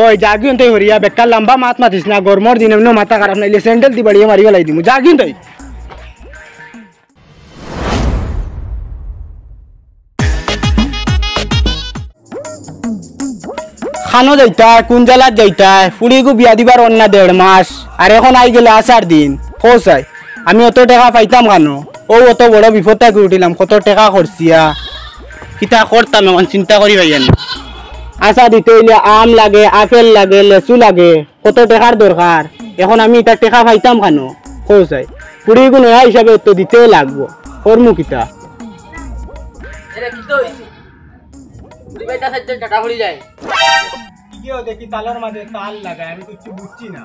ওই জাগিন তুই হরিয়া বেকার লম্বা মাত মাতিস না গরমর দিন এমনি মাথা খারাপ নাইলে স্যান্ডেল দি বাড়িয়ে মারিও লাই দিমু জাগিন তুই খানো যাইতা কোন জেলার যাইতা ফুড়িগু বিয়া দিবার অন্য 1.5 মাস আর এখন আই গেলে 8 দিন খোঁজাই আমি অত টাকা পাইতাম কেন ও অত বড় বিপদটা করে উঠিলাম কত টাকা খরচিয়া কিতা করতাম এখন চিন্তা করি ভাইয়া আশা দিতে হইলে আম লাগে আপেল লাগে লেচু লাগে কত টাকার দরকার এখন আমি এটা টাকা পাইতাম কেন খোঁজাই ফুড়িগু নয়া হিসাবে তো দিতেও লাগবো করমু কিতা দেখি তালের মাঝে তাল লাগায় আমি কিছু বুঝছি না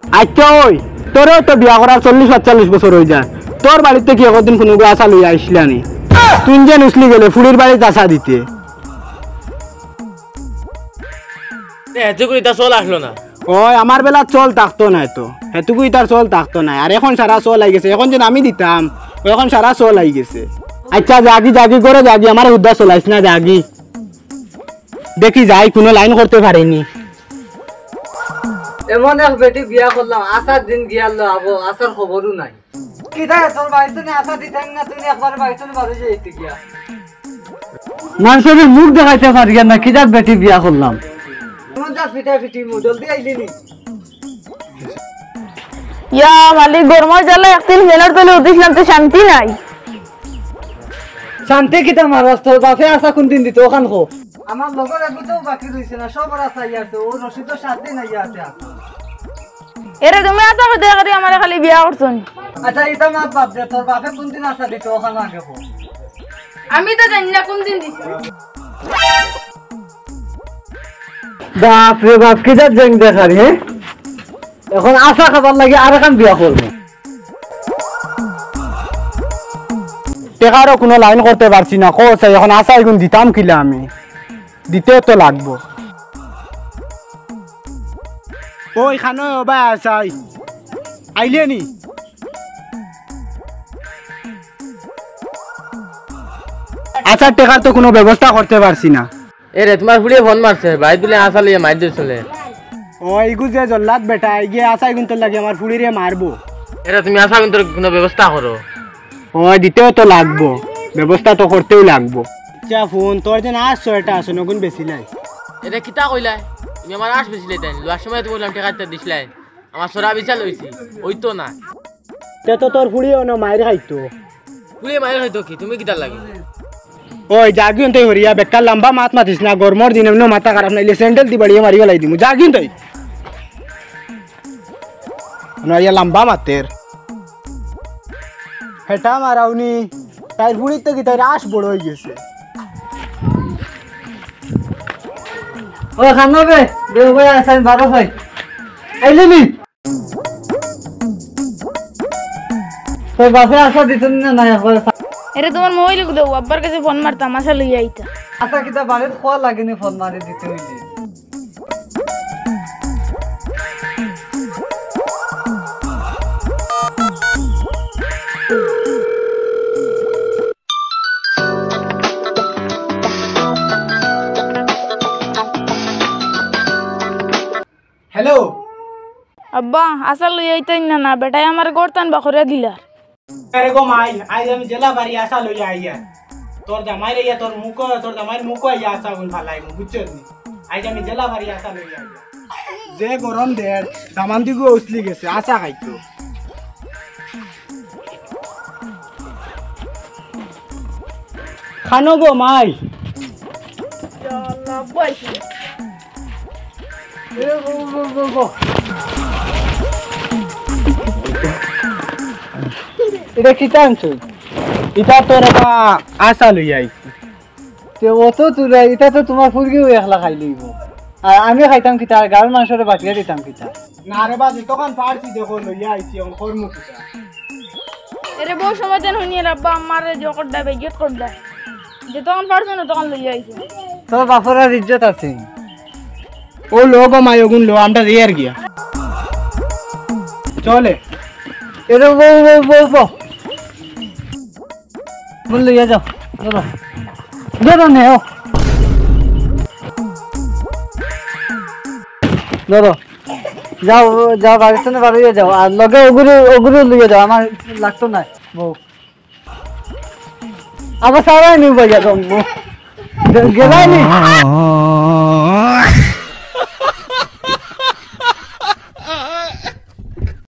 আচ্ছা ওই তোরও তো বিয়া করার 40-45 বছর হয়ে যায় তোর বাড়িতে কি একদিন কোনো আশা লইয়া আসলানি তুই যে নুসলি গেলে ফুড়ির বাড়িতে আশা দিতে চল আসলো না ওই আমার বেলা চল থাকতো না তো হেতুকুই তার চল থাকতো না আর এখন সারা চল আই গেছে এখন যেন আমি দিতাম এখন সারা চল আই গেছে আচ্ছা জাগি জাগি করে জাগি আমার উদ্দা চলাইস না জাগি দেখি যাই কোনো লাইন করতে পারিনি এমন এক বেটি বিয়া করলাম আসার দিন গিয়ালো আবো আসার খবরও নাই কিটা তোর বাড়িতে নে আসা দিতেন না তুই একবার বাড়িতে বাড়ি যাইতে গিয়া মানুষের মুখ দেখাইতে পারি না কিটা বেটি বিয়া করলাম এমন যা পিঠা পিঠি মু জলদি আইলি নি ইয়া মালিক গরমর জ্বালা একদিন ফেনার তলে উঠিছিলাম তো শান্তি নাই শান্তি কিটা মারাস তোর বাপে আসা কোন দিন দিত ওখান খো আমার লগর এগুলো বাকি রইছে না সব রাস্তা আছে ও রশিদ 7 দিন আইয়া আছে এরে তুমি আসা কই দেখারি আমারে খালি বিয়া করছন আচ্ছা এটা মা বাপ দে তোর বাপে কোন দিন আসা দিত ওখান আগে খো আমি তো জানি না কোন দিন দিছি বাপ রে বাপ কিটা জেং দেখারি হে এখন আশা খাবার লাগে আর এখন বিয়া করব টেকারও কোনো লাইন করতে পারছি না কোথায় এখন আশা এখন দিতাম কিলা আমি দিতে তো লাগবো ওই খানো বা আসাই আইলে নি আসার টেকার তো কোনো ব্যবস্থা করতে পারছি না এরে তোমার ফুড়িয়ে ফোন মারছে ভাই তুলে আসা লিয়ে মার দিয়ে চলে ওই গু যে জল্লাদ বেটা এগিয়ে আসাই কিন্তু লাগে আমার ফুড়িরে মারবো এরে তুমি আসা কিন্তু কোনো ব্যবস্থা করো ওই দিতেও তো লাগবো ব্যবস্থা তো করতেই লাগবো আচ্ছা ফোন তোর যে আসছো এটা আসো নগুন বেশি নাই এটা কিতা কইলাই তুমি আমার আস বেশি লাইতেন লোয়ার সময় তুমি বললাম টাকা দিছিলাই আমার সরা বিচার লইছি ওই তো না তে তো তোর ফুড়িও না মায়ের খাইতো ফুলিয়ে মায়ের হয়তো কি তুমি কিতা লাগে ওই জাগিন তুই হরিয়া বেকার লম্বা মাত মাতিস না গরমর দিন এমনি মাথা খারাপ নাইলে স্যান্ডেল দি বাড়িয়ে মারিও লাই দিমু জাগিন তুই নয়া লম্বা মাতের হেটা মারাউনি তাই ফুড়িতে কি তাই রাস বড় হয়ে গেছে ও খানবে দেও ভাই আসাই বাবা ভাই আইলি নি তোর বাপে আসা দিতেন না না একবার এরে তোমার মোবাইল দাও আব্বার কাছে ফোন মারতাম আসা লইয়া আইতা আসা কিটা বাড়িতে খোয়া লাগেনি ফোন মারি দিতে হইলে হ্যালো আব্বা আসা লইয়া আইতেন না না বেটাই আমার গড়তান বাখরে দিলা আরে গো মাই আজ আমি জেলা বাড়ি আসা লইয়া আইয়া তোর জামাই রে তোর জামাইর মুখ আইয়া আসা গুন ফালাই মু বুঝছস নি আজ আমি জেলা বাড়ি আসা লইয়া আইয়া যে গরম দের দামান দিগু উছলি গেছে আসা খাইতো খানো গো মাই আল্লাহ বইছি এটা কি টানছ এটা তোর আসা লইয়া আইছি তে ও তো তুই এটা তো তোমার ফুরগিও একলা খাই লইব আর আমি খাইতাম কিটা গাঁর মাংসরে বাটিয়া দিতাম কিটা না রে বাজি তখন পারছি দেখো লইয়া আইছি অন কর্ম কিটা এরে বহু সময় দেন হইনি আব্বা আমার জকড় দাবে গেট কর দা যে তখন পারছ না তখন লইয়া আইছে তোর বাপর আর ইজ্জত আছে ও লোক মায় গুন লো আমরা রিয়ার গিয়া চলে এরে বউ বল লইয়া যাও ধরো ধরো নে ও ধরো যাও যাও বাড়ির সামনে বাড়িয়ে যাও আর লগে ওগুলো লিয়ে যাও আমার লাগতো না বউ আবার সারাই নিউ বাজা গেলাই নি